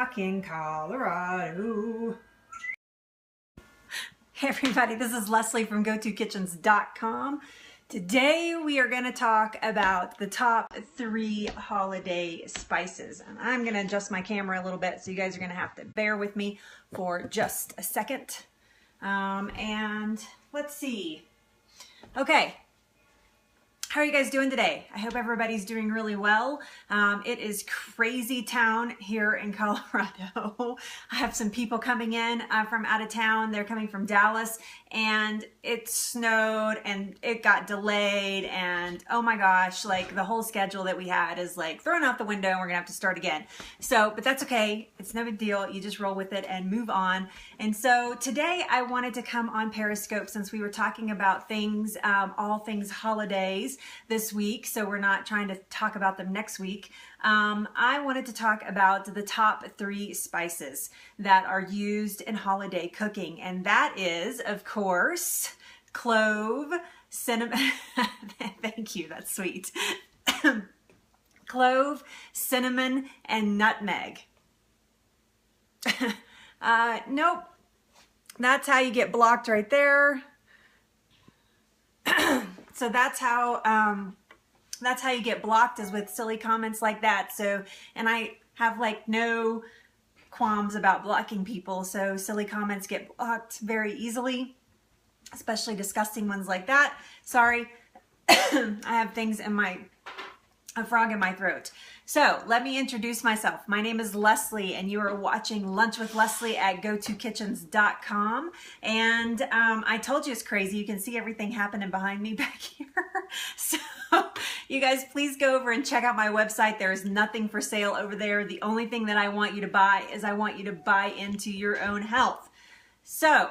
in Colorado. Hey everybody, this is Leslie from GoToKitchens.com. Today we are going to talk about the top 3 holiday spices. And I'm going to adjust my camera a little bit, so you guys are going to have to bear with me for just a second. And let's see. Okay. How are you guys doing today? I hope everybody's doing really well. It is crazy town here in Colorado. I have some people coming in from out of town. They're coming from Dallas, and it snowed and it got delayed, and oh my gosh, like the whole schedule that we had is like thrown out the window, and we're gonna have to start again. So, but that's okay. It's no big deal. You just roll with it and move on. And so today I wanted to come on Periscope, since we were talking about things, all things holidays this week, so we're not trying to talk about them next week. I wanted to talk about the top 3 spices that are used in holiday cooking, and that is, of course, clove, cinnamon. Thank you, that's sweet. Clove, cinnamon, and nutmeg. Nope, that's how you get blocked right there. So that's how you get blocked, is with silly comments like that. So, and I have like no qualms about blocking people, so silly comments get blocked very easily, especially disgusting ones like that. Sorry, I have things in a frog in my throat. So let me introduce myself. My name is Leslie, and you are watching Lunch with Leslie at GoToKitchens.com. And I told you it's crazy. You can see everything happening behind me back here. So you guys, please go over and check out my website. There is nothing for sale over there. The only thing that I want you to buy is I want you to buy into your own health. So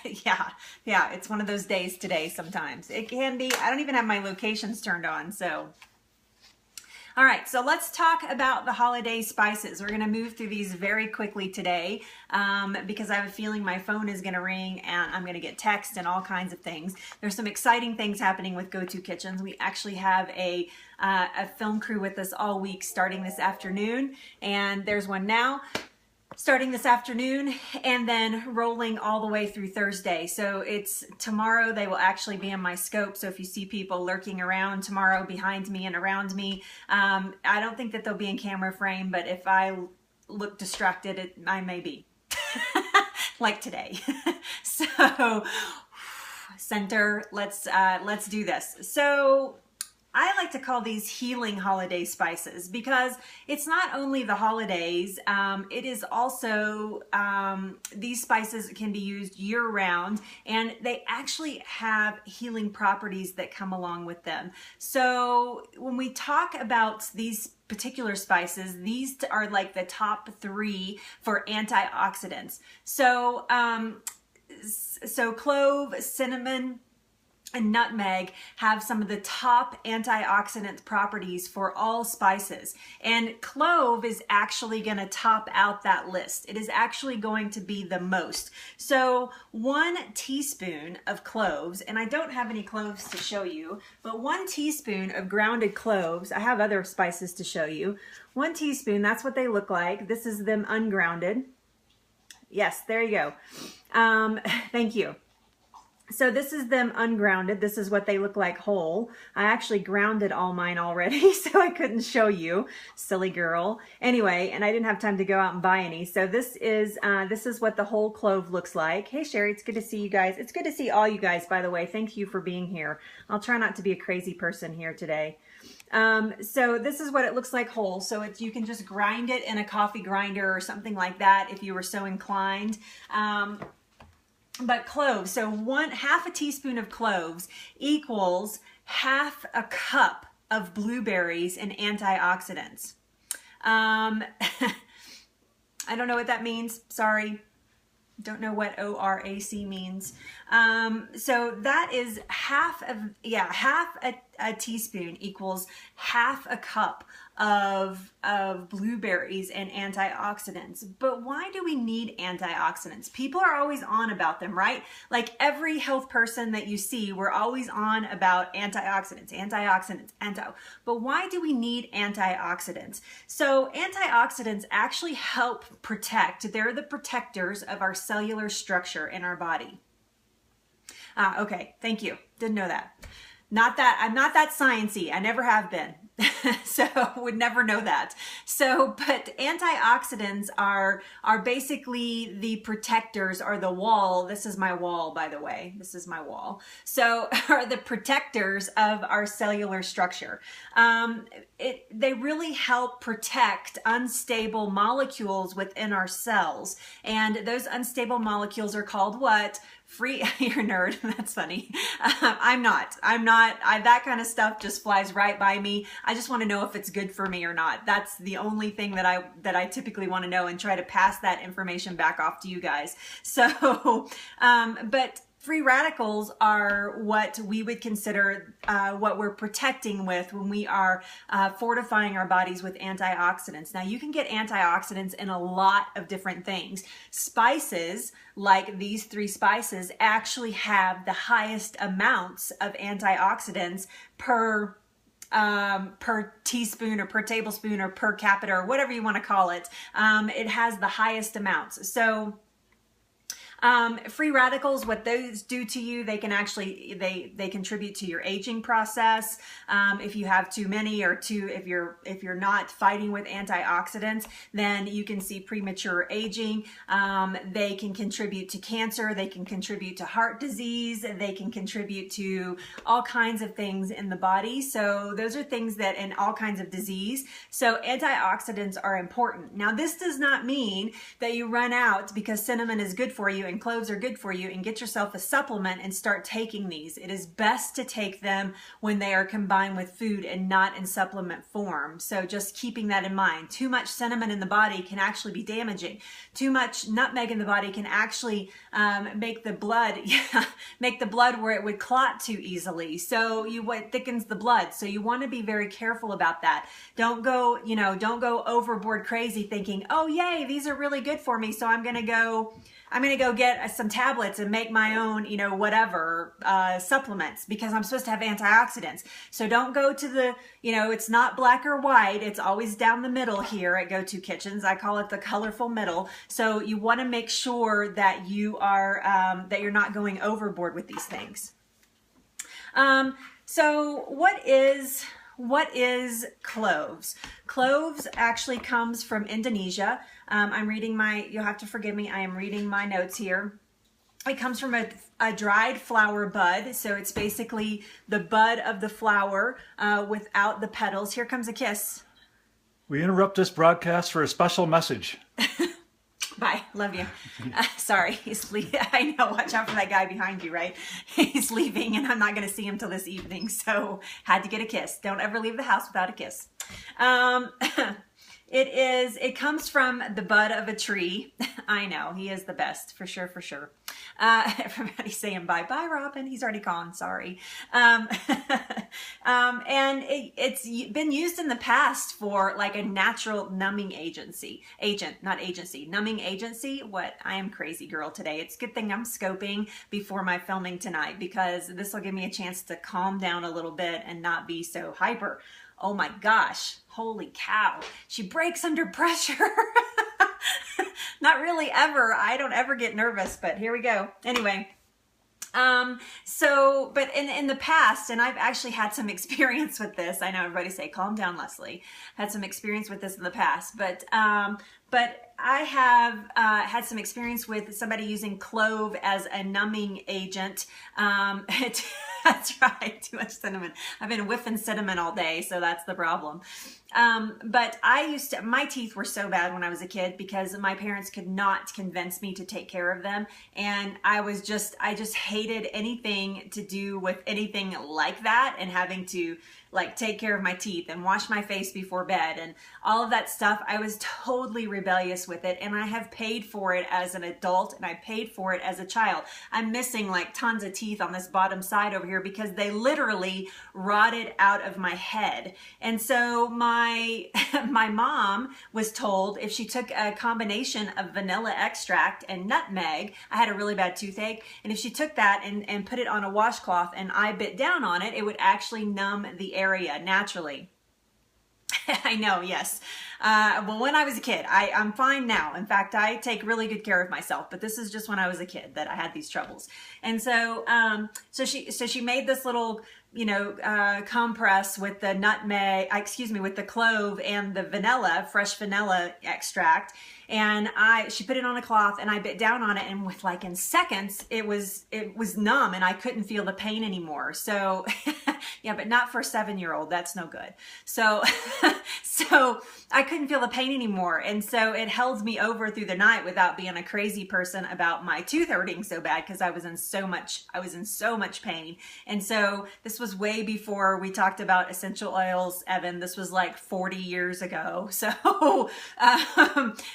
yeah, it's one of those days today sometimes. It can be. I don't even have my locations turned on, so. All right, so let's talk about the holiday spices. We're gonna move through these very quickly today because I have a feeling my phone is gonna ring and I'm gonna get text and all kinds of things. There's some exciting things happening with Go To Kitchens. We actually have a film crew with us all week starting this afternoon, and there's one now starting this afternoon and then rolling all the way through Thursday. So it's tomorrow they will actually be in my scope. So if you see people lurking around tomorrow behind me and around me, I don't think that they'll be in camera frame, but if I look distracted, I may be. Like today. So center, let's do this. So I like to call these healing holiday spices because it's not only the holidays, it is also, these spices can be used year-round, and they actually have healing properties that come along with them. So when we talk about these particular spices, these are like the top 3 for antioxidants. So, so clove, cinnamon, and nutmeg have some of the top antioxidant properties for all spices. And clove is actually going to top out that list. It is actually going to be the most. So 1 teaspoon of cloves, and I don't have any cloves to show you, but 1 teaspoon of grounded cloves. I have other spices to show you. 1 teaspoon, that's what they look like. This is them ungrounded. Yes, there you go. Thank you. So this is them ungrounded. This is what they look like whole. I actually grounded all mine already, so I couldn't show you, silly girl. Anyway, and I didn't have time to go out and buy any. So this is what the whole clove looks like. Hey Sherry, it's good to see you guys. It's good to see all you guys, by the way. Thank you for being here. I'll try not to be a crazy person here today. So this is what it looks like whole. So you can just grind it in a coffee grinder or something like that if you were so inclined. But cloves, so half a teaspoon of cloves equals half a cup of blueberries and antioxidants. I don't know what that means. Sorry. Don't know what ORAC means. So that is half a teaspoon equals half a cup of blueberries and antioxidants. But why do we need antioxidants? People are always on about them, right? Like every health person that you see, we're always on about antioxidants. But why do we need antioxidants? So antioxidants actually help protect. They're the protectors of our cellular structure in our body. Okay, thank you. Didn't know that. I'm not that sciencey. I never have been. So would never know that. So, but antioxidants are basically the protectors, or the wall. This is my wall, by the way. This is my wall. So are the protectors of our cellular structure. They really help protect unstable molecules within our cells. And those unstable molecules are called what? You're a nerd. That's funny. I'm not. That kind of stuff just flies right by me. I just want to know if it's good for me or not. That's the only thing that I typically want to know, and try to pass that information back off to you guys. So, but free radicals are what we would consider what we're protecting with when we are fortifying our bodies with antioxidants. Now, you can get antioxidants in a lot of different things. Spices, like these 3 spices, actually have the highest amounts of antioxidants per teaspoon or per tablespoon or per capita or whatever you want to call it. It has the highest amounts. So free radicals, what those do to you, they can actually, they contribute to your aging process. If you have too many, or if you're not fighting with antioxidants, then you can see premature aging. They can contribute to cancer. They can contribute to heart disease. They can contribute to all kinds of things in the body. So those are things that, in all kinds of disease. So antioxidants are important. Now, this does not mean that you run out because cinnamon is good for you and cloves are good for you and get yourself a supplement and start taking these. It is best to take them when they are combined with food and not in supplement form. So just keeping that in mind. Too much cinnamon in the body can actually be damaging. Too much nutmeg in the body can actually make the blood where it would clot too easily. So it thickens the blood. So you want to be very careful about that. Don't go overboard crazy thinking, oh yay, these are really good for me, so I'm gonna go get some tablets and make my own, whatever, supplements, because I'm supposed to have antioxidants. So don't go to the, it's not black or white. It's always down the middle here at Go-To Kitchens. I call it the colorful middle. So you want to make sure that you are, that you're not going overboard with these things. So what is cloves? Cloves actually comes from Indonesia. You'll have to forgive me, I am reading my notes here. It comes from a dried flower bud. So it's basically the bud of the flower without the petals. Here comes a kiss. We interrupt this broadcast for a special message. Bye. Love you. Sorry. He's leaving. I know. Watch out for that guy behind you, right? He's leaving and I'm not going to see him till this evening. So had to get a kiss. Don't ever leave the house without a kiss. It comes from the bud of a tree. I know. He is the best. For sure. For sure. Everybody's saying bye. Bye, Robin. He's already gone. Sorry. And it's been used in the past for like a natural numbing numbing agency. What? I am crazy girl today. It's a good thing I'm scoping before my filming tonight, because this will give me a chance to calm down a little bit and not be so hyper. Oh my gosh. Holy cow. She breaks under pressure. Not really ever. I don't ever get nervous, but here we go. Anyway. But in the past, and I've actually had some experience with this. I know everybody say, calm down, Leslie. Had some experience with this in the past, but I have had some experience with somebody using clove as a numbing agent. That's right, too much cinnamon. I've been whiffing cinnamon all day, so that's the problem. But my teeth were so bad when I was a kid because my parents could not convince me to take care of them. And I just hated anything to do with anything like that, and having to like take care of my teeth and wash my face before bed and all of that stuff. I was totally rebellious with it, and I have paid for it as an adult, and I paid for it as a child. I'm missing like tons of teeth on this bottom side over here here because they literally rotted out of my head. And so my mom was told if she took a combination of vanilla extract and nutmeg, I had a really bad toothache, and if she took that and put it on a washcloth and I bit down on it, it would actually numb the area naturally. I know, yes. Well, when I was a kid, I'm fine now. In fact, I take really good care of myself, but this is just when I was a kid that I had these troubles. And so, so she made this little, compress with the nutmeg, with the clove and the vanilla, fresh vanilla extract. And she put it on a cloth and I bit down on it, and in seconds, it was numb and I couldn't feel the pain anymore. So yeah, but not for a 7-year-old. That's no good. So, so I couldn't feel the pain anymore. And so it held me over through the night without being a crazy person about my tooth hurting so bad, because I was in so much pain. And so this was way before we talked about essential oils, Evan. This was like 40 years ago. So,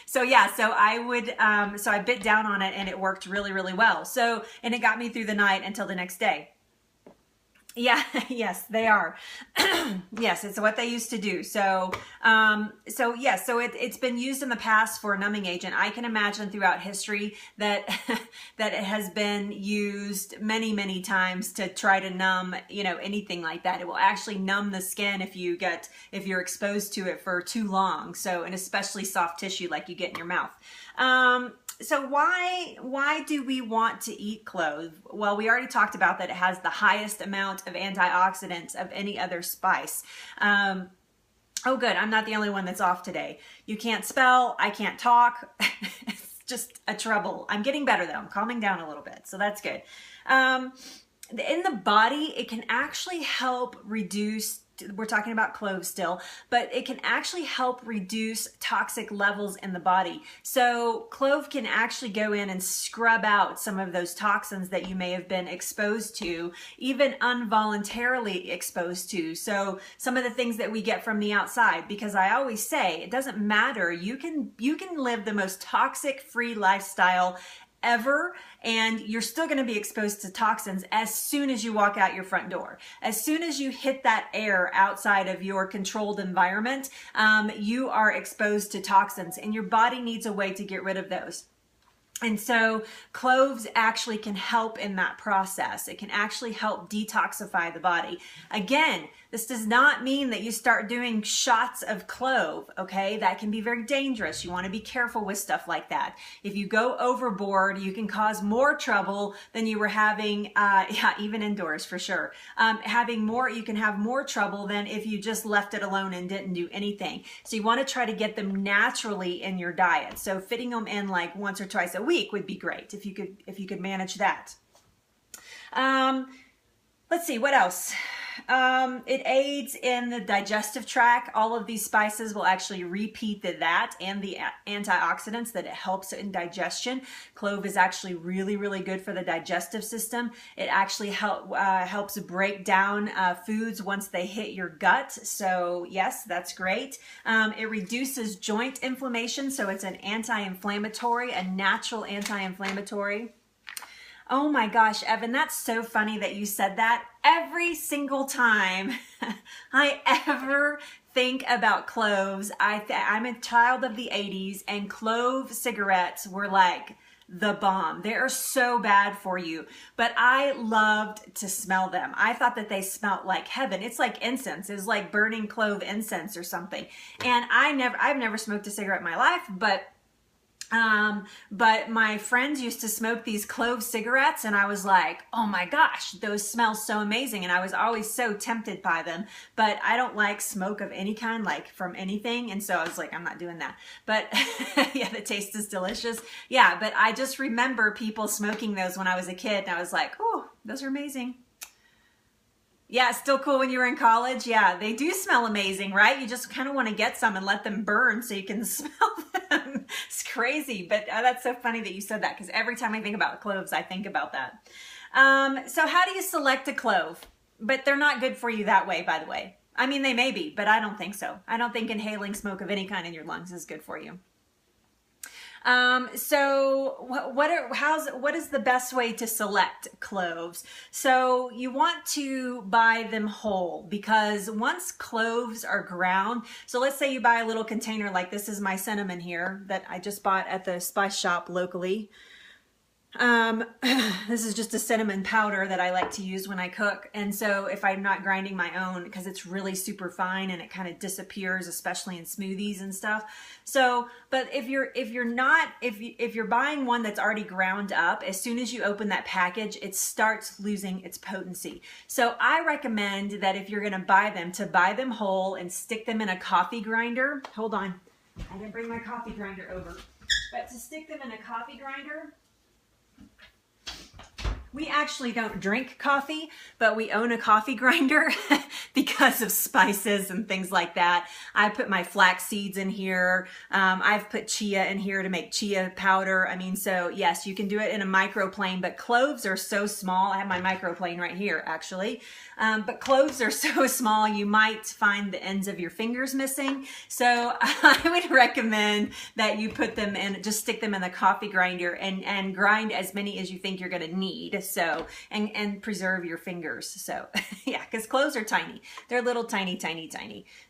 so I bit down on it and it worked really, really well. So, and it got me through the night until the next day. Yeah, yes, they are. Yes, it's what they used to do. So, it's been used in the past for a numbing agent. I can imagine throughout history that that it has been used many, many times to try to numb, anything like that. It will actually numb the skin if you're exposed to it for too long. So, and especially soft tissue like you get in your mouth. So why do we want to eat clove? Well, we already talked about that it has the highest amount of antioxidants of any other spice. Oh, good. I'm not the only one that's off today. You can't spell. I can't talk. It's just a trouble. I'm getting better though. I'm calming down a little bit. So that's good. In the body, it can actually help reduce, we're talking about cloves still, but it can actually help reduce toxic levels in the body. So clove can actually go in and scrub out some of those toxins that you may have been exposed to, even involuntarily exposed to. So some of the things that we get from the outside, because I always say it doesn't matter. You can live the most toxic free lifestyle ever, and you're still going to be exposed to toxins as soon as you walk out your front door. As soon as you hit that air outside of your controlled environment, you are exposed to toxins, and your body needs a way to get rid of those. And so cloves actually can help in that process. It can actually help detoxify the body. Again, this does not mean that you start doing shots of clove, okay? That can be very dangerous. You want to be careful with stuff like that. If you go overboard, you can cause more trouble than you were having, even indoors for sure. You can have more trouble than if you just left it alone and didn't do anything. So you want to try to get them naturally in your diet. So fitting them in like once or twice a week would be great if you could manage that. Let's see, what else? It aids in the digestive tract. All of these spices will actually repeat that and the antioxidants that it helps in digestion. Clove is actually really, really good for the digestive system. It actually helps break down foods once they hit your gut. So yes, that's great. It reduces joint inflammation. So it's an anti-inflammatory, a natural anti-inflammatory. Oh my gosh, Evan, that's so funny that you said that. Every single time I ever think about cloves, I'm a child of the 80s, and clove cigarettes were like the bomb. They are so bad for you, but I loved to smell them. I thought that they smelled like heaven. It's like incense. It was like burning clove incense or something. And I've never smoked a cigarette in my life, but my friends used to smoke these clove cigarettes, and I was like, oh my gosh, those smell so amazing. And I was always so tempted by them, but I don't like smoke of any kind, like from anything. And so I was like, I'm not doing that. But yeah, the taste is delicious. Yeah. But I just remember people smoking those when I was a kid, and I was like, oh, those are amazing. Yeah, still cool when you were in college. Yeah, they do smell amazing, right? You just kind of want to get some and let them burn so you can smell them. It's crazy, but that's so funny that you said that, because every time I think about cloves, I think about that. So how do you select a clove? But they're not good for you that way, by the way. I mean, they may be, but I don't think so. I don't think inhaling smoke of any kind in your lungs is good for you. So what is the best way to select cloves? So you want to buy them whole, because once cloves are ground, so let's say you buy a little container, like this is my cinnamon here that I just bought at the spice shop locally. This is just a cinnamon powder that I like to use when I cook. And so if I'm not grinding my own, because it's really super fine and it kind of disappears, especially in smoothies and stuff. So, but if you're buying one that's already ground up, as soon as you open that package, it starts losing its potency. So I recommend that if you're going to buy them whole and stick them in a coffee grinder. Hold on. I didn't bring my coffee grinder over. But to stick them in a coffee grinder, we actually don't drink coffee, but we own a coffee grinder because of spices and things like that. I put my flax seeds in here. I've put chia in here to make chia powder. I mean, so yes, you can do it in a microplane, but cloves are so small. I have my microplane right here, actually. But cloves are so small, you might find the ends of your fingers missing. So I would recommend that you put them in, just stick them in the coffee grinder and grind as many as you think you're going to need. So, and preserve your fingers. So yeah, because cloves are tiny. They're little tiny.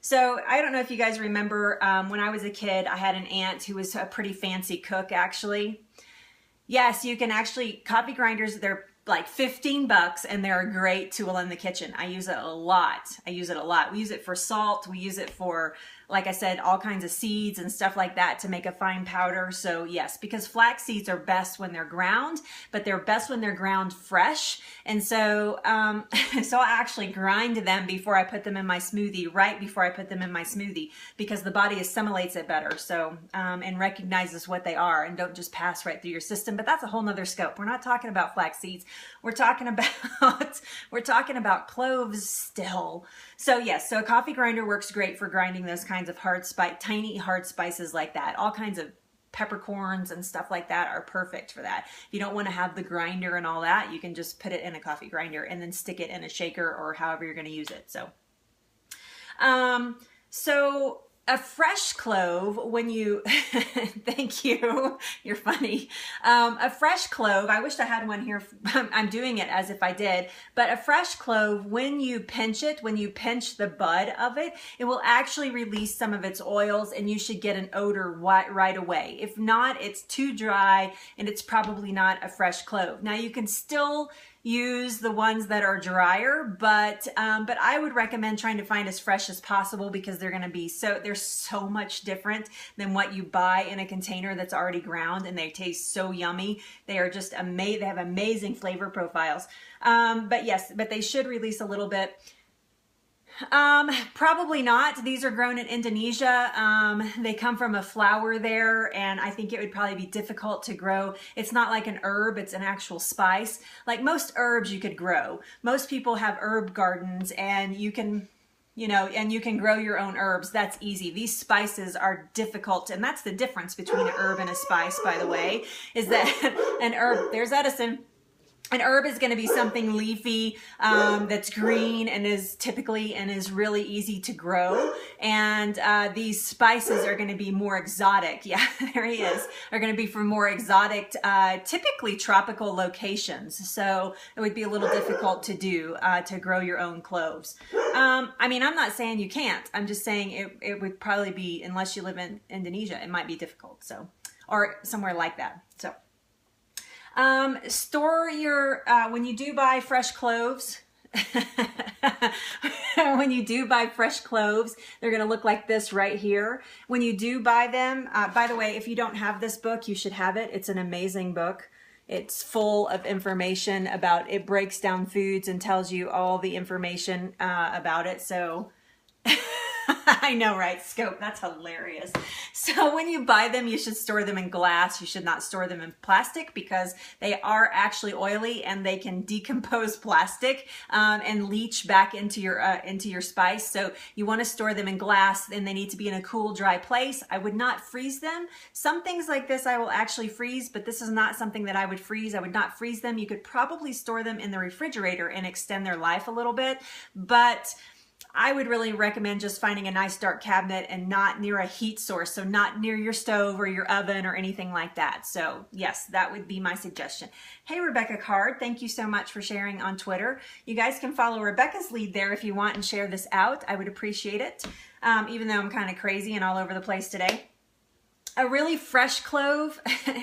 So I don't know if you guys remember, when I was a kid, I had an aunt who was a pretty fancy cook, actually. Yes, you can actually, coffee grinders, they're like $15 and they're a great tool in the kitchen. I use it a lot. We use it for salt. We use it for, like I said, all kinds of seeds and stuff like that to make a fine powder. So yes, because flax seeds are best when they're ground, but they're best when they're ground fresh. And so, so I actually grind them before I put them in my smoothie, right before I put them in my smoothie, because the body assimilates it better. So, and recognizes what they are and don't just pass right through your system. But that's a whole nother scope. We're not talking about flax seeds. We're talking about cloves still. So yes, so a coffee grinder works great for grinding those kinds of tiny hard spices like that. All kinds of peppercorns and stuff like that are perfect for that. If you don't want to have the grinder and all that, you can just put it in a coffee grinder and then stick it in a shaker or however you're going to use it. So, so a fresh clove, when you, thank you, you're funny. A fresh clove, I wish I had one here. I'm doing it as if I did, but a fresh clove, when you pinch the bud of it, it will actually release some of its oils and you should get an odor right away. If not, it's too dry and it's probably not a fresh clove. Now you can still use the ones that are drier, but I would recommend trying to find as fresh as possible, because they're so much different than what you buy in a container that's already ground, and they taste so yummy. They are just amazing. They have amazing flavor profiles. But yes, but they should release a little bit. Probably not. These are grown in Indonesia. They come from a flower there, and I think it would probably be difficult to grow. It's not like an herb, it's an actual spice. Like most herbs you could grow. Most people have herb gardens, and you can grow your own herbs. That's easy. These spices are difficult, and that's the difference between an herb and a spice, by the way, is that an herb, there's Edison. An herb is going to be something leafy, that's green and is really easy to grow. And these spices are going to be more exotic. Yeah, there he is. Are going to be from more exotic, typically tropical locations. So it would be a little difficult to do, to grow your own cloves. I mean, I'm not saying you can't. I'm just saying it would probably be, unless you live in Indonesia, it might be difficult. So, or somewhere like that. So. Store your, when you do buy fresh cloves, when you do buy fresh cloves, they're going to look like this right here. When you do buy them, by the way, if you don't have this book, you should have it. It's an amazing book. It's full of information about, it breaks down foods and tells you all the information, about it. So I know, right? Scope. That's hilarious. So when you buy them, you should store them in glass. You should not store them in plastic, because they are actually oily and they can decompose plastic, and leach back into your spice. So you want to store them in glass, and they need to be in a cool, dry place. I would not freeze them. Some things like this I will actually freeze, but this is not something that I would freeze. I would not freeze them. You could probably store them in the refrigerator and extend their life a little bit, but I would really recommend just finding a nice dark cabinet and not near a heat source. So not near your stove or your oven or anything like that. So yes, that would be my suggestion. Hey, Rebecca Card, thank you so much for sharing on Twitter. You guys can follow Rebecca's lead there if you want and share this out. I would appreciate it, even though I'm kind of crazy and all over the place today. A really fresh clove,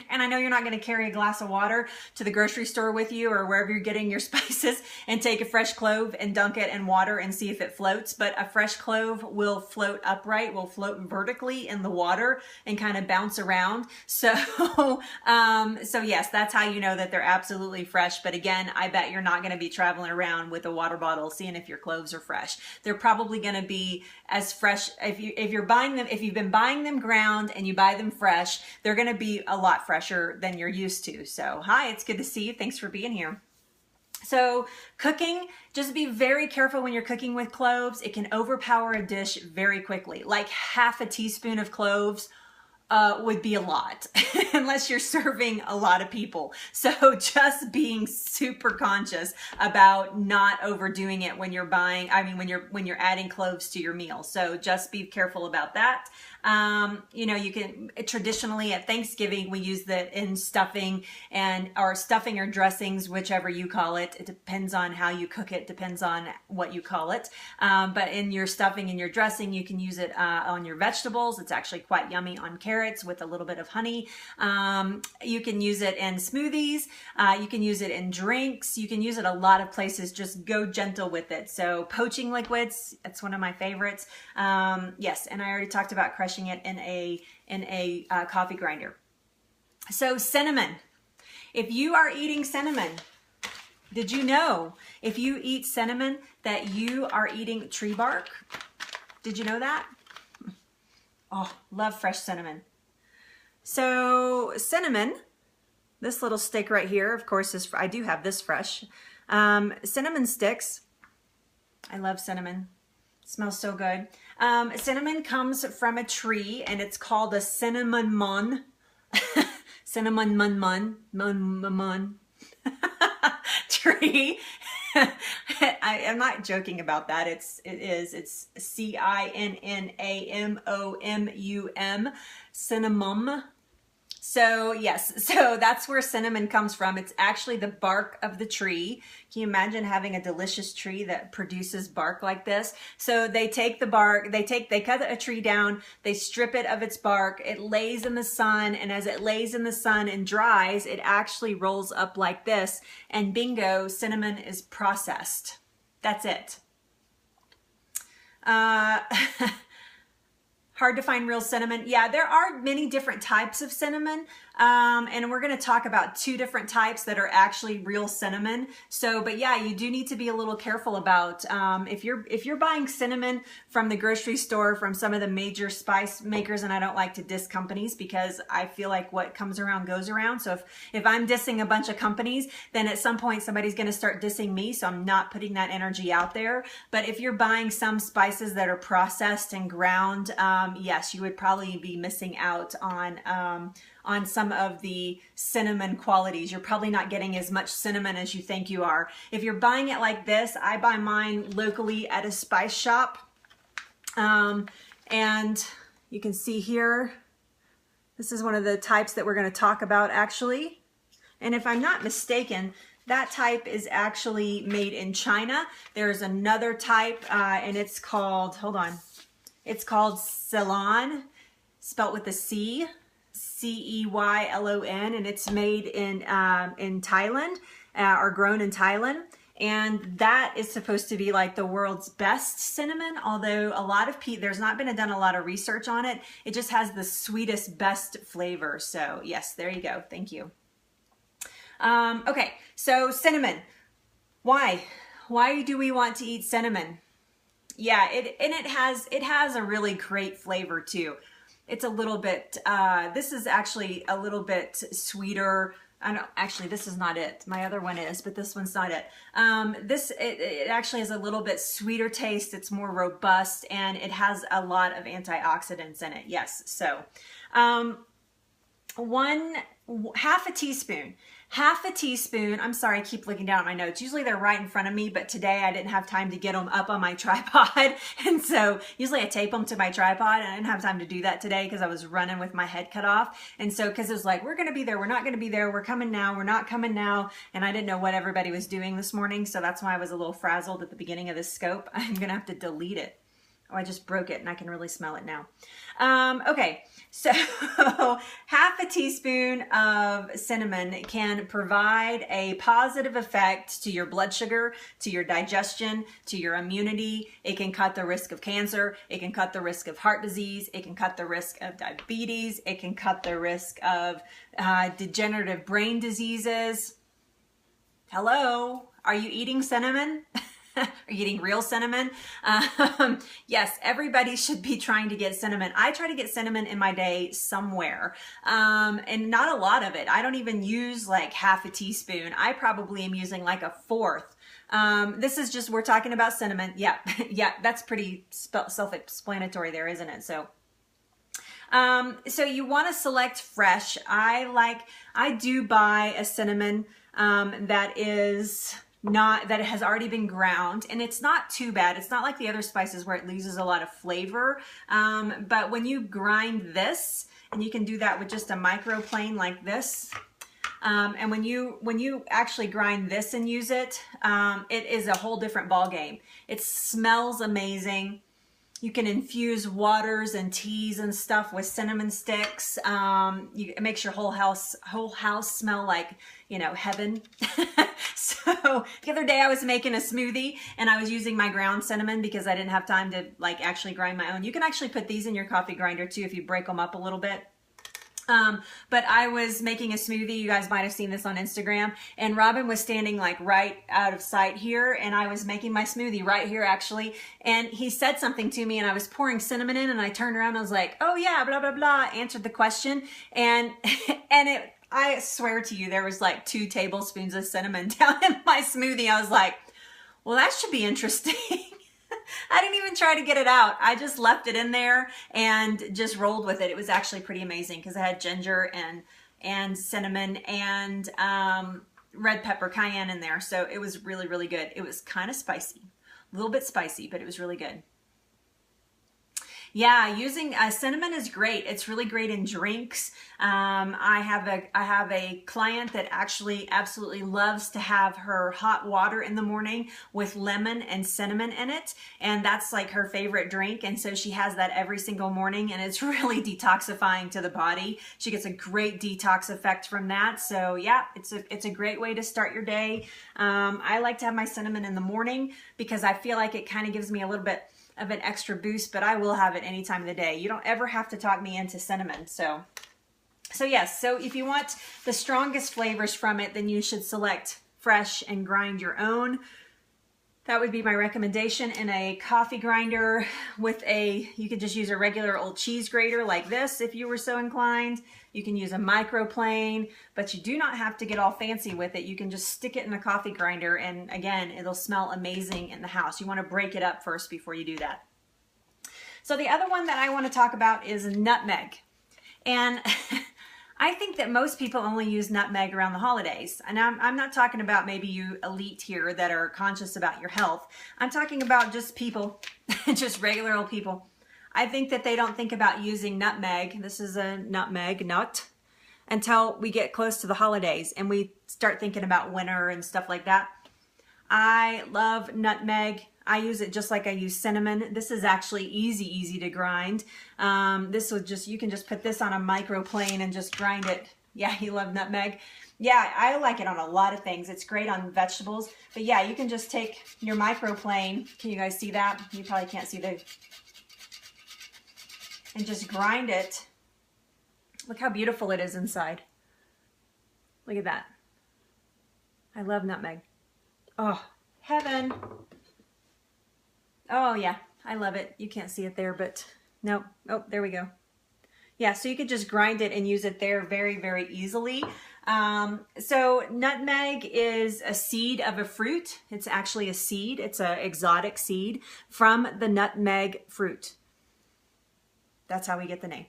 and I know you're not going to carry a glass of water to the grocery store with you or wherever you're getting your spices and take a fresh clove and dunk it in water and see if it floats, but a fresh clove will float upright, will float vertically in the water and kind of bounce around. So, so yes, that's how you know that they're absolutely fresh. But again, I bet you're not going to be traveling around with a water bottle seeing if your cloves are fresh. They're probably going to be as fresh if you're buying them, if you've been buying them ground and you buy them fresh, they're going to be a lot fresher than you're used to. So hi, it's good to see you. Thanks for being here. So cooking, just be very careful when you're cooking with cloves. It can overpower a dish very quickly. Like half a teaspoon of cloves would be a lot unless you're serving a lot of people. So just being super conscious about not overdoing it when you're buying, when you're adding cloves to your meal. So just be careful about that. You know, you can traditionally at Thanksgiving, we use that in stuffing or stuffing or dressings, whichever you call it. It depends on how you cook it, depends on what you call it. But in your stuffing and your dressing, you can use it on your vegetables. It's actually quite yummy on carrots with a little bit of honey. You can use it in smoothies. You can use it in drinks. You can use it a lot of places. Just go gentle with it. So poaching liquids, that's one of my favorites. Yes, and I already talked about crushing it in a coffee grinder. So cinnamon. If you are eating cinnamon, did you know if you eat cinnamon that you are eating tree bark? Did you know that? Oh, love fresh cinnamon. So cinnamon, this little stick right here, of course, I do have this fresh. Cinnamon sticks. I love cinnamon. It smells so good. Cinnamon comes from a tree and it's called a cinnamon mun. Cinnamon mun tree. I'm not joking about that. It's CINNAMOMUM, cinnamon. So yes, so that's where cinnamon comes from. It's actually the bark of the tree. Can you imagine having a delicious tree that produces bark like this? So they take the bark, they cut a tree down, they strip it of its bark, it lays in the sun, and as it lays in the sun and dries, it actually rolls up like this, and bingo, cinnamon is processed. That's it. Hard to find real cinnamon. Yeah, there are many different types of cinnamon, and we're going to talk about 2 different types that are actually real cinnamon. So, but yeah, you do need to be a little careful about if you're buying cinnamon from the grocery store from some of the major spice makers, and I don't like to diss companies because I feel like what comes around goes around. So if I'm dissing a bunch of companies, then at some point somebody's going to start dissing me. So I'm not putting that energy out there. But if you're buying some spices that are processed and ground, yes, you would probably be missing out on some of the cinnamon qualities. You're probably not getting as much cinnamon as you think you are. If you're buying it like this, I buy mine locally at a spice shop. And you can see here, this is one of the types that we're going to talk about actually. And if I'm not mistaken, that type is actually made in China. There's another type and it's called, hold on. It's called Ceylon, spelt with a C, Ceylon, and it's made in Thailand or grown in Thailand. And that is supposed to be like the world's best cinnamon, although a lot of people, there's not been done a lot of research on it. It just has the sweetest, best flavor. So yes, there you go. Thank you. Okay, so cinnamon. Why? Why do we want to eat cinnamon? Yeah, it has a really great flavor too. It's a little bit, this is actually a little bit sweeter. Actually, this is not it. My other one is, but this one's not it. It actually has a little bit sweeter taste. It's more robust and it has a lot of antioxidants in it. Yes. So, one half a teaspoon. Half a teaspoon. I'm sorry, I keep looking down at my notes. Usually they're right in front of me, but today I didn't have time to get them up on my tripod. And so usually I tape them to my tripod, and I didn't have time to do that today because I was running with my head cut off. And so, because it was like, we're going to be there, we're not going to be there, we're coming now, we're not coming now. And I didn't know what everybody was doing this morning. So that's why I was a little frazzled at the beginning of this scope. I'm going to have to delete it. Oh, I just broke it and I can really smell it now. Okay, so half a teaspoon of cinnamon can provide a positive effect to your blood sugar, to your digestion, to your immunity. It can cut the risk of cancer. It can cut the risk of heart disease. It can cut the risk of diabetes. It can cut the risk of degenerative brain diseases. Hello, are you eating cinnamon? Are you eating real cinnamon? Yes, everybody should be trying to get cinnamon. I try to get cinnamon in my day somewhere, and not a lot of it. I don't even use like half a teaspoon. I probably am using like a fourth. This is just, we're talking about cinnamon. Yeah, yeah, that's pretty self-explanatory there, isn't it? So you want to select fresh. I do buy a cinnamon that it has already been ground, and it's not too bad. It's not like the other spices where it loses a lot of flavor. But when you grind this, and you can do that with just a microplane like this, and when you actually grind this and use it, it is a whole different ball game. It smells amazing. You can infuse waters and teas and stuff with cinnamon sticks. It makes your whole house smell like, you know, heaven. So the other day I was making a smoothie and I was using my ground cinnamon because I didn't have time to like actually grind my own. You can actually put these in your coffee grinder too if you break them up a little bit. But I was making a smoothie. You guys might have seen this on Instagram, and Robin was standing like right out of sight here, and I was making my smoothie right here actually, and he said something to me, and I was pouring cinnamon in, and I turned around and I was like, oh yeah, blah blah blah, answered the question, and I swear to you, there was like 2 tablespoons of cinnamon down in my smoothie. I was like, well, that should be interesting. I didn't even try to get it out. I just left it in there and just rolled with it. It was actually pretty amazing because I had ginger and cinnamon and red pepper cayenne in there. So it was really, really good. It was kind of spicy, a little bit spicy, but it was really good. Yeah, using cinnamon is great. It's really great in drinks. I have a client that actually absolutely loves to have her hot water in the morning with lemon and cinnamon in it, and that's like her favorite drink. And so she has that every single morning, and it's really detoxifying to the body. She gets a great detox effect from that. So yeah, it's a great way to start your day. I like to have my cinnamon in the morning because I feel like it kind of gives me a little bit of an extra boost, but I will have it any time of the day. You don't ever have to talk me into cinnamon. So yes, so if you want the strongest flavors from it, then you should select fresh and grind your own. That would be my recommendation. In a coffee grinder you could just use a regular old cheese grater like this if you were so inclined. You can use a microplane, but you do not have to get all fancy with it. You can just stick it in a coffee grinder, and again, it'll smell amazing in the house. You want to break it up first before you do that. So the other one that I want to talk about is nutmeg. And I think that most people only use nutmeg around the holidays. And I'm not talking about maybe you elite here that are conscious about your health. I'm talking about just people, just regular old people. I think that they don't think about using nutmeg. This is a nutmeg nut until we get close to the holidays and we start thinking about winter and stuff like that. I love nutmeg. I use it just like I use cinnamon. This is actually easy to grind. You can just put this on a microplane and just grind it. Yeah, you love nutmeg. Yeah, I like it on a lot of things. It's great on vegetables. But yeah, you can just take your microplane. Can you guys see that? You probably can't see and just grind it. Look how beautiful it is inside. Look at that. I love nutmeg. Oh, heaven. Oh yeah, I love it. You can't see it there, but nope. Oh, there we go. Yeah, so you could just grind it and use it there very easily. So nutmeg is a seed of a fruit. It's actually a seed. It's an exotic seed from the nutmeg fruit. That's how we get the name.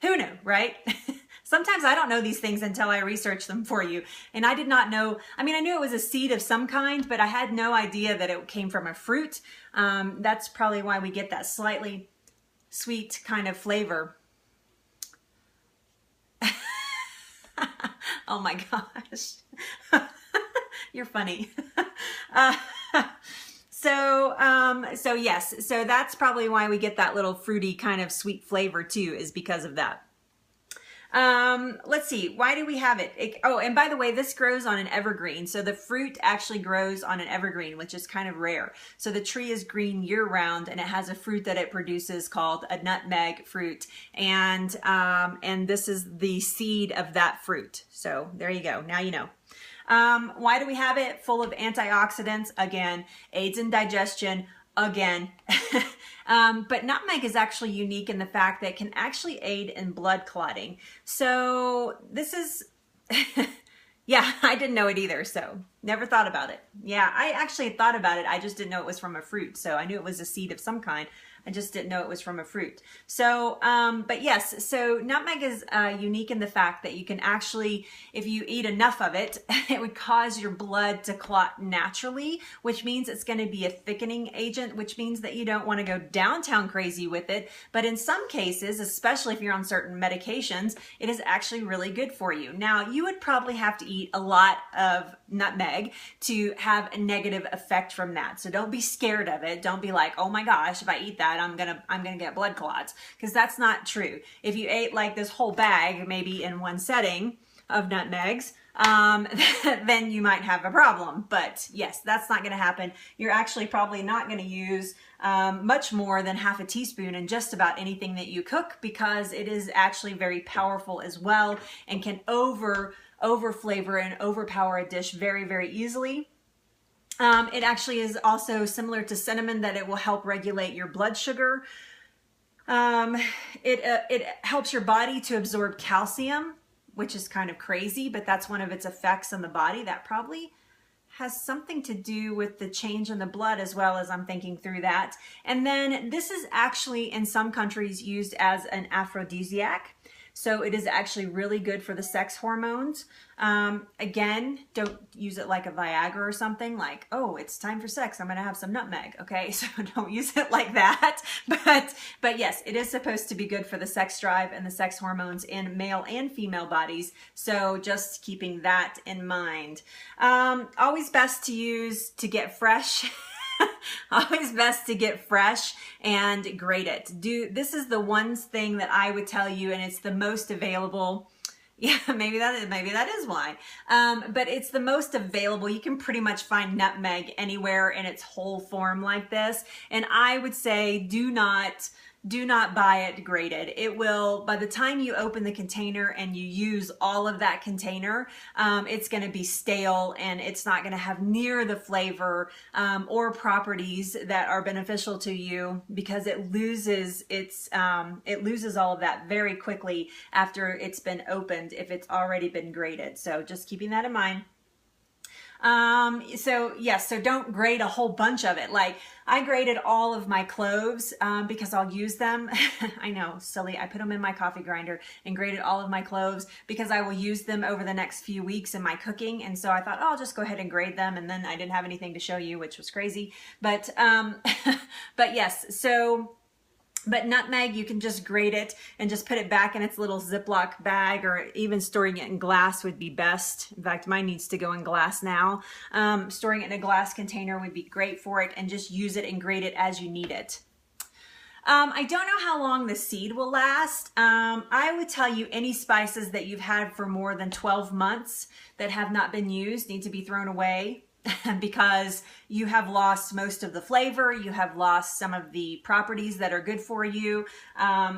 Who knew, right? Sometimes I don't know these things until I research them for you. And I did not know, I mean, I knew it was a seed of some kind, but I had no idea that it came from a fruit. That's probably why we get that slightly sweet kind of flavor. Oh my gosh. You're funny. So yes, so that's probably why we get that little fruity kind of sweet flavor too, is because of that. Let's see, why do we have it? Oh, and by the way, this grows on an evergreen. So the fruit actually grows on an evergreen, which is kind of rare. So the tree is green year round, and it has a fruit that it produces called a nutmeg fruit. And this is the seed of that fruit. So there you go. Now you know. Why do we have it? Full of antioxidants, again, aids in digestion, again. But nutmeg is actually unique in the fact that it can actually aid in blood clotting. So this is, yeah, I didn't know it either. So never thought about it. Yeah, I actually thought about it. I just didn't know it was from a fruit. So I knew it was a seed of some kind. I just didn't know it was from a fruit. So, but yes, so nutmeg is unique in the fact that you can actually, if you eat enough of it, it would cause your blood to clot naturally, which means it's going to be a thickening agent, which means that you don't want to go downtown crazy with it. But in some cases, especially if you're on certain medications, it is actually really good for you. Now, you would probably have to eat a lot of nutmeg to have a negative effect from that. So don't be scared of it. Don't be like, oh my gosh, if I eat that, I'm gonna get blood clots, because that's not true. If you ate like this whole bag, maybe in one setting of nutmegs, then you might have a problem. But yes, that's not going to happen. You're actually probably not going to use much more than half a teaspoon in just about anything that you cook, because it is actually very powerful as well and can over flavor and overpower a dish very, very easily. It actually is also similar to cinnamon, that it will help regulate your blood sugar. It helps your body to absorb calcium, which is kind of crazy, but that's one of its effects on the body. That probably has something to do with the change in the blood as well, as I'm thinking through that. And then this is actually in some countries used as an aphrodisiac. So it is actually really good for the sex hormones. Again, don't use it like a Viagra or something like, oh, it's time for sex, I'm gonna have some nutmeg. Okay, so don't use it like that. But yes, it is supposed to be good for the sex drive and the sex hormones in male and female bodies. So just keeping that in mind. Always best to use to get fresh. Always best to get fresh and grate it. This is the one thing that I would tell you, and it's the most available. Yeah, maybe that is why. But it's the most available. You can pretty much find nutmeg anywhere in its whole form like this. And I would say do not buy it grated. It will, by the time you open the container and you use all of that container, it's going to be stale, and it's not going to have near the flavor or properties that are beneficial to you, because it loses all of that very quickly after it's been opened if it's already been grated. So just keeping that in mind. So yes, so don't grate a whole bunch of it. Like I grated all of my cloves, because I'll use them. I know, silly. I put them in my coffee grinder and grated all of my cloves because I will use them over the next few weeks in my cooking. And so I thought, oh, I'll just go ahead and grate them. And then I didn't have anything to show you, which was crazy. But, but yes, so, but nutmeg, you can just grate it and just put it back in its little Ziploc bag, or even storing it in glass would be best. In fact, mine needs to go in glass now. Storing it in a glass container would be great for it, and just use it and grate it as you need it. I don't know how long the seed will last. I would tell you any spices that you've had for more than 12 months that have not been used need to be thrown away. Because you have lost most of the flavor, you have lost some of the properties that are good for you.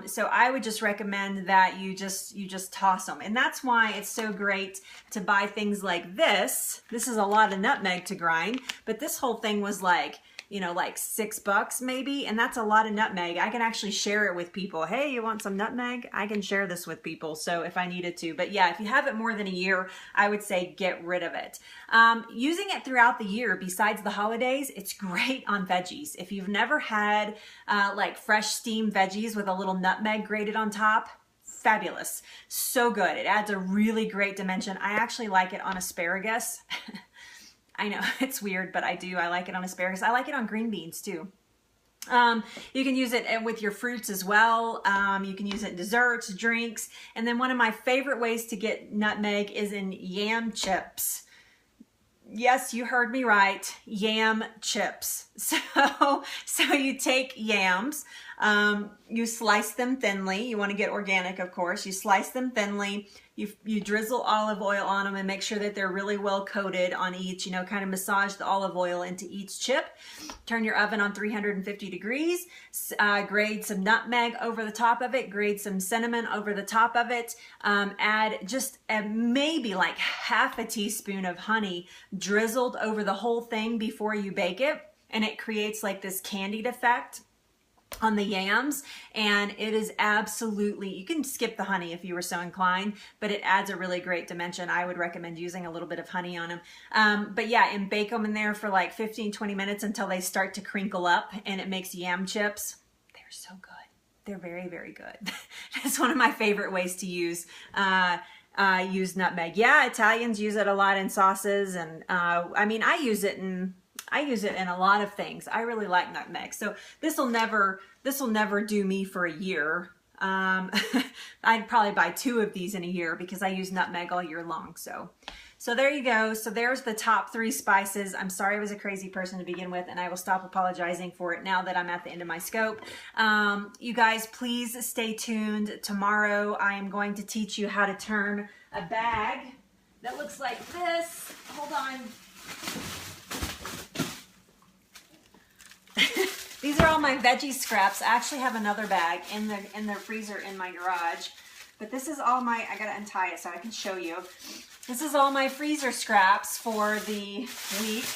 So I would just recommend that you just toss them. And that's why it's so great to buy things like this. This is a lot of nutmeg to grind, but this whole thing was like, you know, like $6 maybe, and that's a lot of nutmeg. I can actually share it with people. Hey, you want some nutmeg? I can share this with people, so if I needed to. But yeah, if you have it more than a year, I would say get rid of it. Using it throughout the year besides the holidays, it's great on veggies. If you've never had like fresh steamed veggies with a little nutmeg grated on top, fabulous. So good. It adds a really great dimension. I actually like it on asparagus. I know it's weird, but I do. I like it on asparagus. I like it on green beans too. You can use it with your fruits as well. You can use it in desserts, drinks. And then one of my favorite ways to get nutmeg is in yam chips. Yes, you heard me right. Yam chips. So you take yams, you slice them thinly. You want to get organic, of course. You slice them thinly. You drizzle olive oil on them and make sure that they're really well coated on each, kind of massage the olive oil into each chip. Turn your oven on 350 degrees. Grate some nutmeg over the top of it. Grate some cinnamon over the top of it. Add just maybe like half a teaspoon of honey drizzled over the whole thing before you bake it. And it creates like this candied effect on the yams, and it is absolutely, you can skip the honey if you were so inclined, but it adds a really great dimension. I would recommend using a little bit of honey on them. But yeah, and bake them in there for like 15-20 minutes until they start to crinkle up, and it makes yam chips. They're so good. They're very, very good. That's one of my favorite ways to use nutmeg. Yeah, Italians use it a lot in sauces, and I mean, I use it in a lot of things. I really like nutmeg. So this will never do me for a year. I'd probably buy 2 of these in a year because I use nutmeg all year long. So there you go. So there's the top 3 spices. I'm sorry I was a crazy person to begin with, and I will stop apologizing for it now that I'm at the end of my scope. You guys, please stay tuned. Tomorrow I am going to teach you how to turn a bag that looks like this. Hold on. These are all my veggie scraps. I actually have another bag in the freezer in my garage, but this is all my, I gotta untie it so I can show you. This is all my freezer scraps for the week,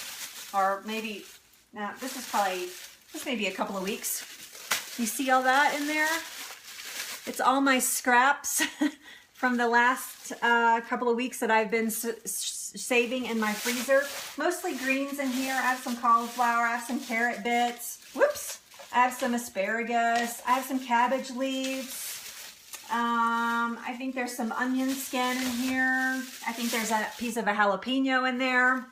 or maybe, no, this may be a couple of weeks. You see all that in there? It's all my scraps from the last couple of weeks that I've been saving in my freezer. Mostly greens in here. I have some cauliflower, I have some carrot bits. Whoops. I have some asparagus. I have some cabbage leaves. I think there's some onion skin in here. I think there's a piece of a jalapeno in there.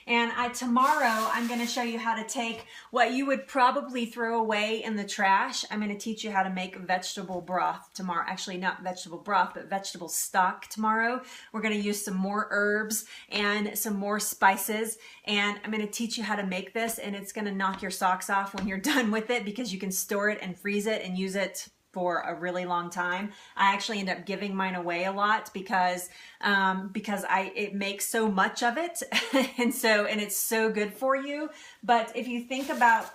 And tomorrow I'm going to show you how to take what you would probably throw away in the trash. I'm going to teach you how to make vegetable broth tomorrow. Actually, not vegetable broth, but vegetable stock tomorrow. We're going to use some more herbs and some more spices. And I'm going to teach you how to make this, and it's going to knock your socks off when you're done with it because you can store it and freeze it and use it for a really long time. I actually end up giving mine away a lot because it makes so much of it and it's so good for you. But if you think about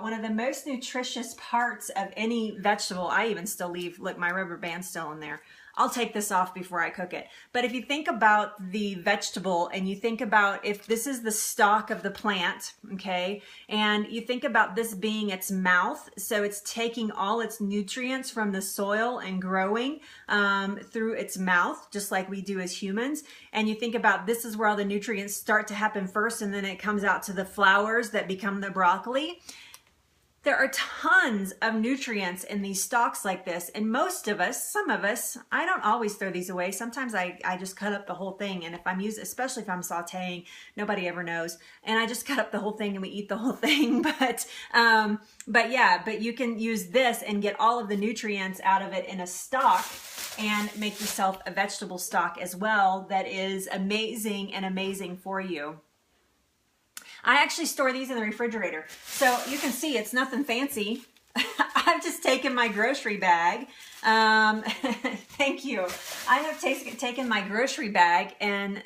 one of the most nutritious parts of any vegetable, I even still leave, look, my rubber band's still in there. I'll take this off before I cook it. But if you think about the vegetable and you think about if this is the stalk of the plant, okay, and you think about this being its mouth, so it's taking all its nutrients from the soil and growing through its mouth, just like we do as humans. And you think about this is where all the nutrients start to happen first, and then it comes out to the flowers that become the broccoli. There are tons of nutrients in these stalks like this, and most of us, some of us, I don't always throw these away. Sometimes I just cut up the whole thing, and if I'm using, especially if I'm sauteing, nobody ever knows, and I just cut up the whole thing and we eat the whole thing. But you can use this and get all of the nutrients out of it in a stock and make yourself a vegetable stock as well that is amazing for you. I actually store these in the refrigerator. So you can see it's nothing fancy. I've just taken my grocery bag. Thank you. I have taken my grocery bag and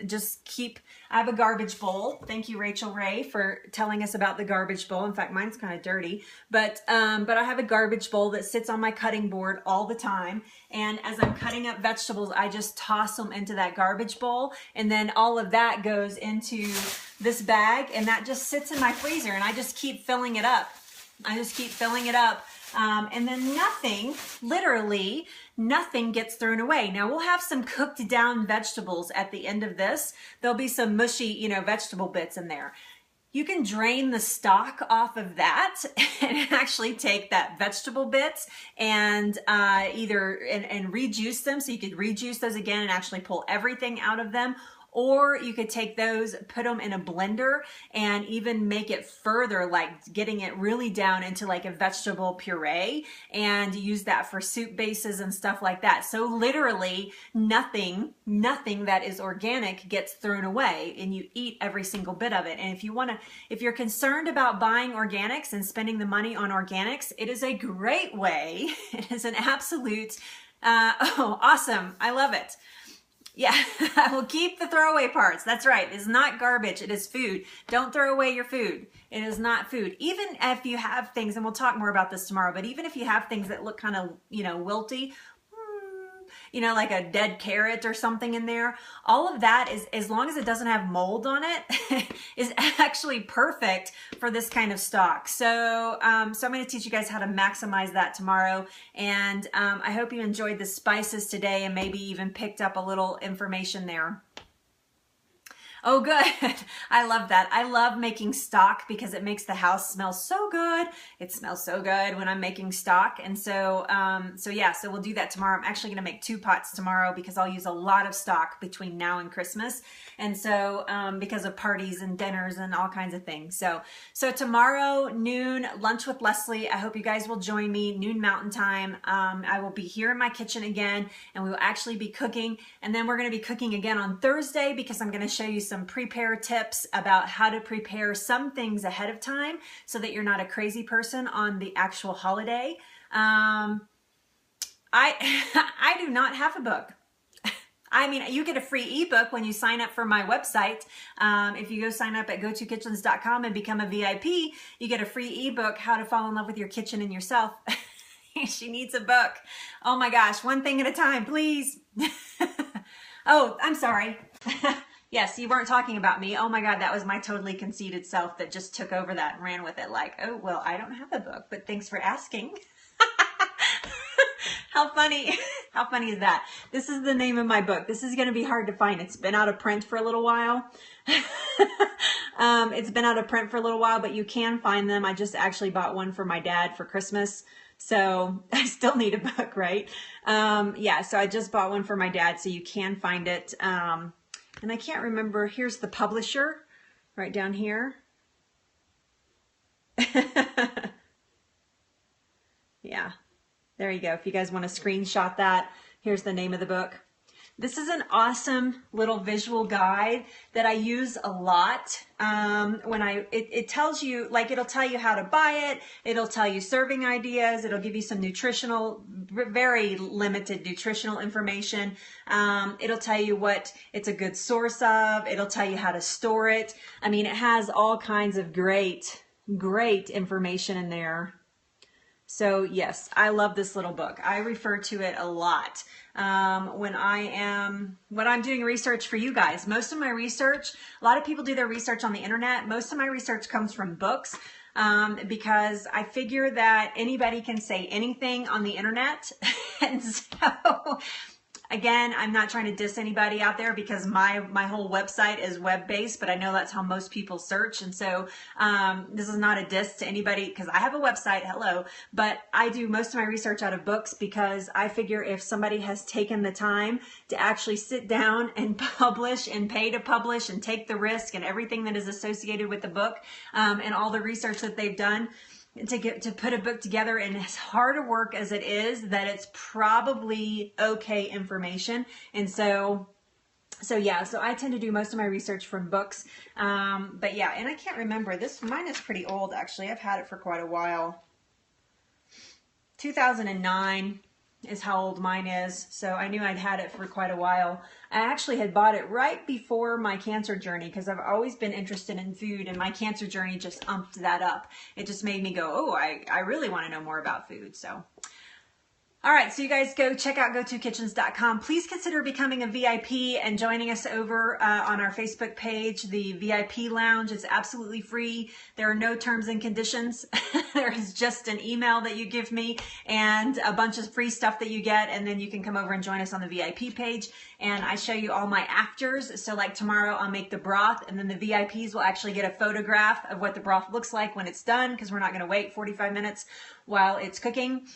I have a garbage bowl. Thank you, Rachel Ray, for telling us about the garbage bowl. In fact, mine's kind of dirty, but I have a garbage bowl that sits on my cutting board all the time. And as I'm cutting up vegetables, I just toss them into that garbage bowl. And then all of that goes into this bag, and that just sits in my freezer, and I just keep filling it up. And then literally nothing gets thrown away. Now we'll have some cooked down vegetables at the end of this. There'll be some mushy, vegetable bits in there. You can drain the stock off of that and actually take that vegetable bits and and rejuice them. So you could rejuice those again and actually pull everything out of them. Or you could take those, put them in a blender and even make it further, like getting it really down into like a vegetable puree, and use that for soup bases and stuff like that. So literally nothing that is organic gets thrown away, and you eat every single bit of it. And if you're concerned about buying organics and spending the money on organics, it is a great way. It is an absolute, oh, awesome. I love it. Yeah, I will keep the throwaway parts. That's right. It's not garbage. It is food. Don't throw away your food. It is not food. Even if you have things, and we'll talk more about this tomorrow, but even if you have things that look kind of, wilty, like a dead carrot or something in there, all of that is, as long as it doesn't have mold on it, is actually perfect for this kind of stock. So, I'm going to teach you guys how to maximize that tomorrow. And I hope you enjoyed the spices today and maybe even picked up a little information there. Oh, good. I love that. I love making stock because it makes the house smell so good. It smells so good when I'm making stock. And so, so we'll do that tomorrow. I'm actually going to make 2 pots tomorrow because I'll use a lot of stock between now and Christmas. And so, because of parties and dinners and all kinds of things. So tomorrow noon, lunch with Leslie. I hope you guys will join me, noon Mountain Time. I will be here in my kitchen again, and we will actually be cooking. And then we're going to be cooking again on Thursday because I'm going to show you some prepare tips about how to prepare some things ahead of time so that you're not a crazy person on the actual holiday. I do not have a book. I mean, you get a free ebook when you sign up for my website. If you go sign up at gotokitchens.com and become a VIP, you get a free ebook, How to Fall in Love with Your Kitchen and Yourself. She needs a book. Oh my gosh, one thing at a time, please. Oh, I'm sorry. Yes, you weren't talking about me. Oh my God, that was my totally conceited self that just took over that and ran with it like, oh, well, I don't have a book, but thanks for asking. How funny. How funny is that? This is the name of my book. This is going to be hard to find. It's been out of print for a little while. It's been out of print for a little while, but you can find them. I just actually bought one for my dad for Christmas. So I still need a book, right? Yeah, so I just bought one for my dad, so you can find it. And I can't remember, here's the publisher right down here. Yeah, there you go. If you guys want to screenshot that, here's the name of the book. This is an awesome little visual guide that I use a lot. It tells you, like, it'll tell you how to buy it. It'll tell you serving ideas. It'll give you some very limited nutritional information. It'll tell you what it's a good source of. It'll tell you how to store it. I mean, it has all kinds of great information in there. So yes, I love this little book. I refer to it a lot when I'm doing research for you guys. Most of my research, a lot of people do their research on the internet. Most of my research comes from books because I figure that anybody can say anything on the internet. And so, again, I'm not trying to diss anybody out there because my whole website is web-based, but I know that's how most people search. And so this is not a diss to anybody because I have a website, hello, but I do most of my research out of books because I figure if somebody has taken the time to actually sit down and publish and pay to publish and take the risk and everything that is associated with the book and all the research that they've done, to put a book together, and as hard a work as it is, that it's probably okay information. And so yeah, so I tend to do most of my research from books. But yeah, and I can't remember, mine is pretty old actually. I've had it for quite a while. 2009 is how old mine is. So I knew I'd had it for quite a while. I actually had bought it right before my cancer journey because I've always been interested in food, and my cancer journey just umped that up. It just made me go, oh, I really want to know more about food. So All right, so you guys go check out GoToKitchens.com. Please consider becoming a VIP and joining us over on our Facebook page. The VIP Lounge is absolutely free. There are no terms and conditions. There is just an email that you give me and a bunch of free stuff that you get, and then you can come over and join us on the VIP page. And I show you all my afters. So like tomorrow I'll make the broth, and then the VIPs will actually get a photograph of what the broth looks like when it's done, because we're not going to wait 45 minutes while it's cooking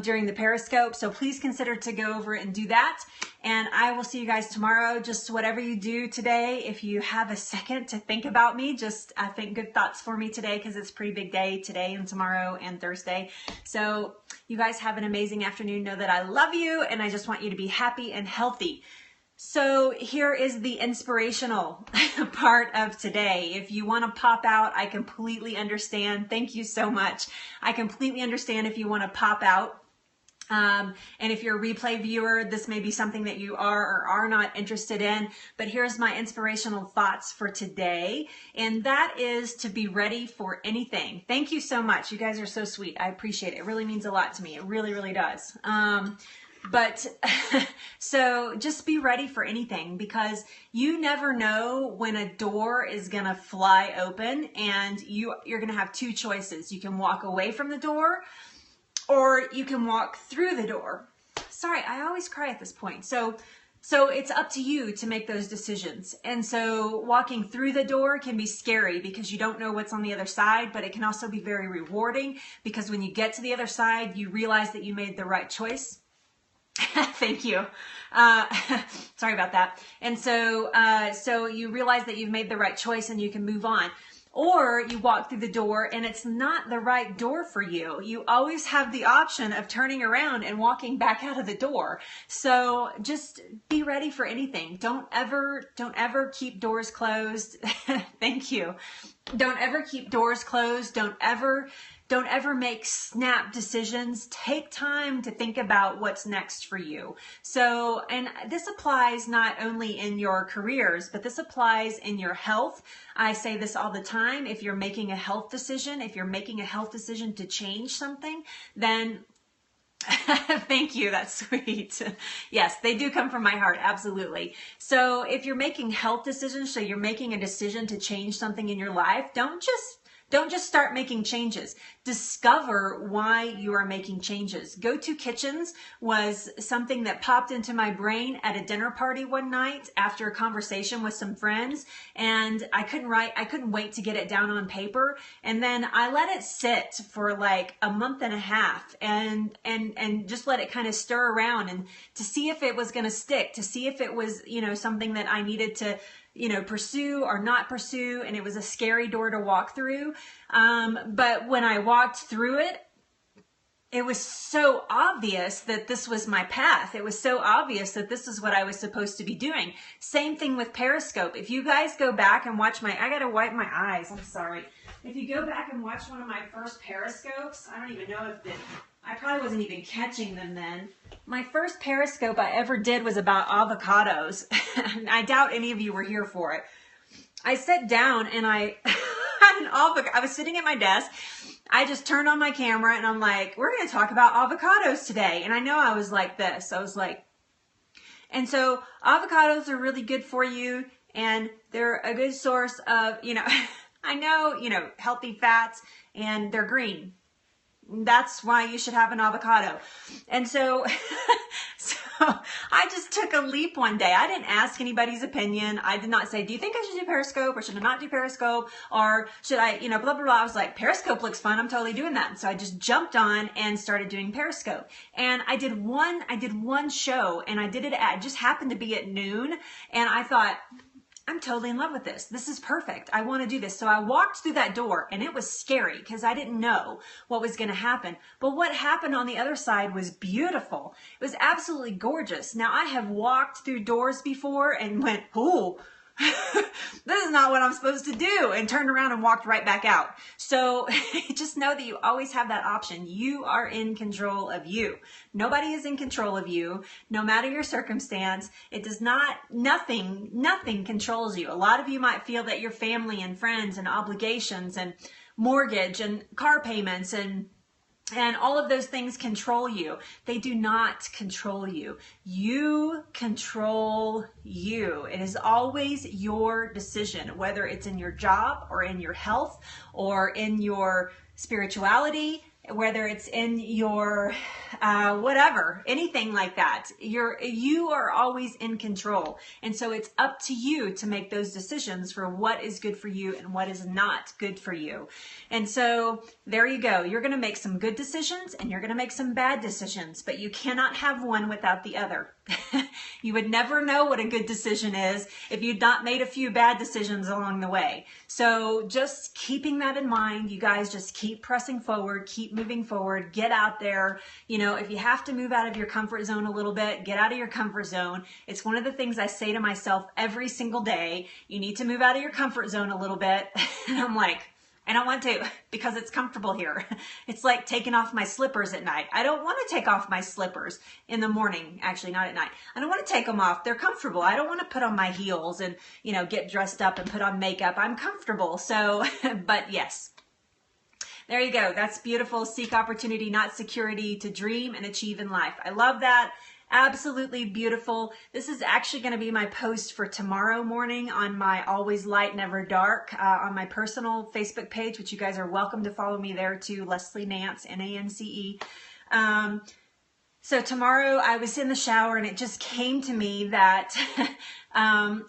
during the Periscope. So please consider to go over and do that. And I will see you guys tomorrow. Just whatever you do today, if you have a second to think about me, just think good thoughts for me today, because it's a pretty big day today and tomorrow and Thursday. So you guys have an amazing afternoon. Know that I love you, and I just want you to be happy and healthy. So here is the inspirational part of today. If you want to pop out, I completely understand. Thank you so much. I completely understand if you want to pop out. And if you're a replay viewer, this may be something that you are or are not interested in, but here's my inspirational thoughts for today. And that is to be ready for anything. Thank you so much. You guys are so sweet. I appreciate it. It really means a lot to me. It really, really does. But so just be ready for anything, because you never know when a door is going to fly open, and you're going to have two choices. You can walk away from the door, or you can walk through the door. Sorry, I always cry at this point. So it's up to you to make those decisions. And so walking through the door can be scary because you don't know what's on the other side, but it can also be very rewarding, because when you get to the other side, you realize that you made the right choice. Thank you. Sorry about that. And so you realize that you've made the right choice and you can move on. Or you walk through the door and it's not the right door for you. You always have the option of turning around and walking back out of the door. So just be ready for anything. Don't ever keep doors closed. Thank you. Don't ever keep doors closed. Don't ever make snap decisions. Take time to think about what's next for you. So, and this applies not only in your careers, but this applies in your health. I say this all the time. If you're making a health decision, to change something, then thank you. That's sweet. Yes, they do come from my heart. Absolutely. So if you're making health decisions, so you're making a decision to change something in your life, don't just start making changes. Discover why you are making changes. Go To Kitchens was something that popped into my brain at a dinner party one night after a conversation with some friends, and I couldn't wait to get it down on paper. And then I let it sit for like a month and a half and just let it kind of stir around, and to see if it was going to stick, to see if it was, something that I needed to pursue or not pursue. And it was a scary door to walk through. But when I walked through it, it was so obvious that this was my path. It was so obvious that this is what I was supposed to be doing. Same thing with Periscope. If you guys go back and watch I gotta wipe my eyes, I'm sorry. If you go back and watch one of my first Periscopes, I don't even know I probably wasn't even catching them then. My first Periscope I ever did was about avocados. I doubt any of you were here for it. I sat down and I had an avocado. I was sitting at my desk. I just turned on my camera and I'm like, we're going to talk about avocados today. And I know I was like this. I was like, and so avocados are really good for you, and they're a good source of, I know, healthy fats, and they're green. That's why you should have an avocado. And so I just took a leap one day. I didn't ask anybody's opinion. I did not say, do you think I should do Periscope or should I not do Periscope? Or should I, blah, blah, blah. I was like, Periscope looks fun. I'm totally doing that. And so I just jumped on and started doing Periscope. And I did one show, and I did it just happened to be at noon. And I thought, I'm totally in love with this. This is perfect. I want to do this. So I walked through that door, and it was scary because I didn't know what was going to happen. But what happened on the other side was beautiful. It was absolutely gorgeous. Now, I have walked through doors before and went, oh, this is not what I'm supposed to do, and turned around and walked right back out. So just know that you always have that option. You are in control of you. Nobody is in control of you, no matter your circumstance. It does not, nothing controls you. A lot of you might feel that your family and friends and obligations and mortgage and car payments and And all of those things control you. They do not control you. You control you. It is always your decision, whether it's in your job or in your health or in your spirituality, whether it's in your whatever, anything like that. You are always in control. And so it's up to you to make those decisions for what is good for you and what is not good for you. And so there you go. You're going to make some good decisions and you're going to make some bad decisions, but you cannot have one without the other. You would never know what a good decision is if you'd not made a few bad decisions along the way. So just keeping that in mind, you guys just keep pressing forward, keep moving forward, get out there. You know, if you have to move out of your comfort zone a little bit, get out of your comfort zone. It's one of the things I say to myself every single day. You need to move out of your comfort zone a little bit. And I'm like, I don't want to because it's comfortable here. It's like taking off my slippers at night. I don't want to take off my slippers in the morning, actually not at night. I don't want to take them off. They're comfortable. I don't want to put on my heels and, you know, get dressed up and put on makeup. I'm comfortable. So, but yes. There you go. That's beautiful. Seek opportunity, not security, to dream and achieve in life. I love that. Absolutely beautiful. This is actually going to be my post for tomorrow morning on my Always Light, Never Dark on my personal Facebook page, which you guys are welcome to follow me there too, Leslie Nance, Nance. So tomorrow I was in the shower and it just came to me that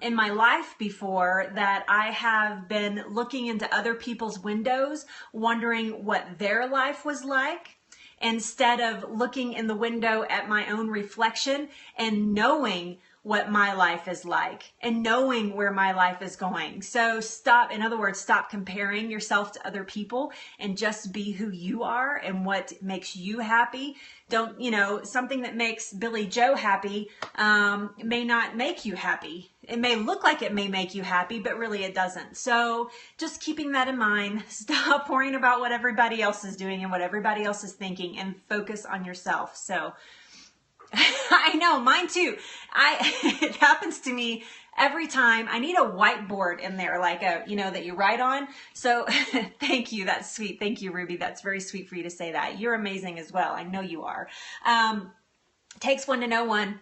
in my life before that I have been looking into other people's windows, wondering what their life was like, instead of looking in the window at my own reflection and knowing what my life is like and knowing where my life is going. So stop, in other words, stop comparing yourself to other people and just be who you are and what makes you happy. Don't, you know, something that makes Billy Joe happy may not make you happy. It may look like it may make you happy, but really it doesn't. So just keeping that in mind, stop worrying about what everybody else is doing and what everybody else is thinking and focus on yourself. So I know, mine too. It happens to me every time. I need a whiteboard in there, like a, you know, that you write on. So thank you. That's sweet. Thank you, Ruby. That's very sweet for you to say that. You're amazing as well. I know you are. Takes one to know one.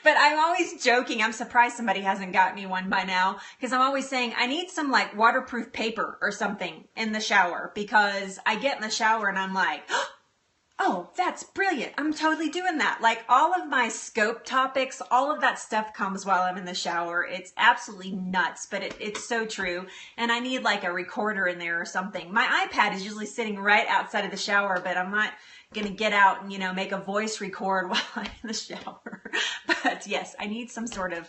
But I'm always joking. I'm surprised somebody hasn't got me one by now, because I'm always saying I need some like waterproof paper or something in the shower, because I get in the shower and I'm like, oh, that's brilliant. I'm totally doing that. Like all of my scope topics, all of that stuff comes while I'm in the shower. It's absolutely nuts, but it's so true. And I need like a recorder in there or something. My iPad is usually sitting right outside of the shower, but I'm not going to get out and, you know, make a voice record while I'm in the shower. But yes, I need some sort of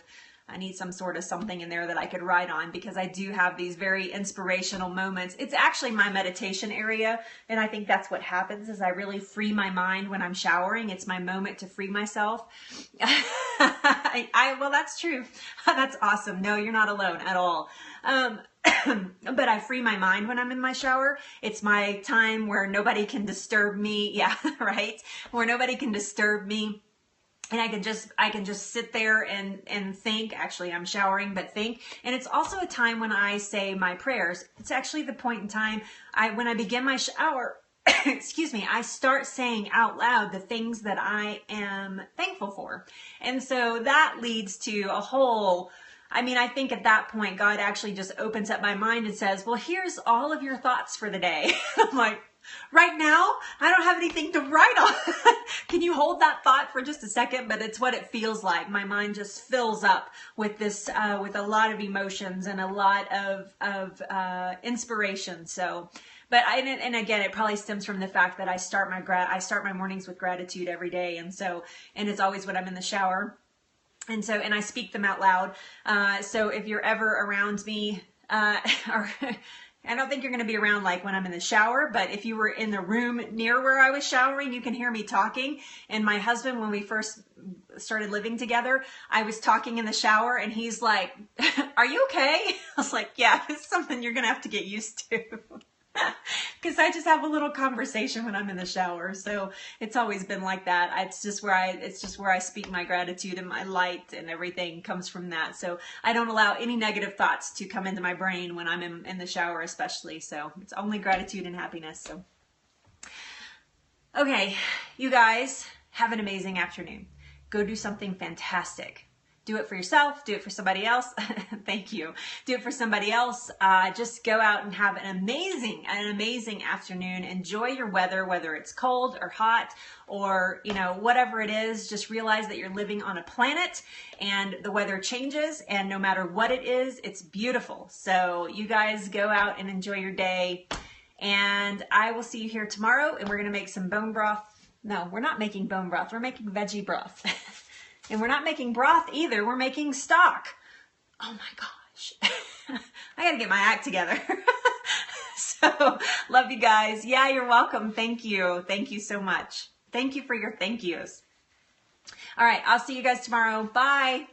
something in there that I could write on, because I do have these very inspirational moments. It's actually my meditation area, and I think that's what happens is I really free my mind when I'm showering. It's my moment to free myself. Well, that's true. That's awesome. No, you're not alone at all. But I free my mind when I'm in my shower. It's my time where nobody can disturb me. Yeah, right? Where nobody can disturb me. And I can just sit there and think. Actually, I'm showering, but think. And it's also a time when I say my prayers. It's actually the point in time when I begin my shower, excuse me, I start saying out loud the things that I am thankful for. And so that leads to a whole, I think at that point, God actually just opens up my mind and says, well, here's all of your thoughts for the day. I'm like, right now, I don't have anything to write on. Can you hold that thought for just a second? But it's what it feels like. My mind just fills up with this, with a lot of emotions and a lot of inspiration. So, but and again, it probably stems from the fact that I start my mornings with gratitude every day, and it's always when I'm in the shower, and I speak them out loud. So if you're ever around me, or I don't think you're going to be around like when I'm in the shower, but if you were in the room near where I was showering, you can hear me talking. And my husband, when we first started living together, I was talking in the shower and he's like, are you okay? I was like, yeah, it's something you're going to have to get used to. Because I just have a little conversation when I'm in the shower. So it's always been like that. It's just where I speak my gratitude, and my light and everything comes from that. So I don't allow any negative thoughts to come into my brain when I'm in the shower, especially. So it's only gratitude and happiness. So Okay, you guys have an amazing afternoon. Go do something fantastic. Do it for yourself, do it for somebody else. Thank you. Do it for somebody else. Just go out and have an amazing afternoon. Enjoy your weather, whether it's cold or hot or, whatever it is. Just realize that you're living on a planet and the weather changes, and no matter what it is, it's beautiful. So you guys go out and enjoy your day, and I will see you here tomorrow, and we're going to make some bone broth. No, we're not making bone broth. We're making veggie broth. And we're not making broth either. We're making stock. Oh my gosh. I got to get my act together. So, love you guys. Yeah, you're welcome. Thank you. Thank you so much. Thank you for your thank yous. All right, I'll see you guys tomorrow. Bye.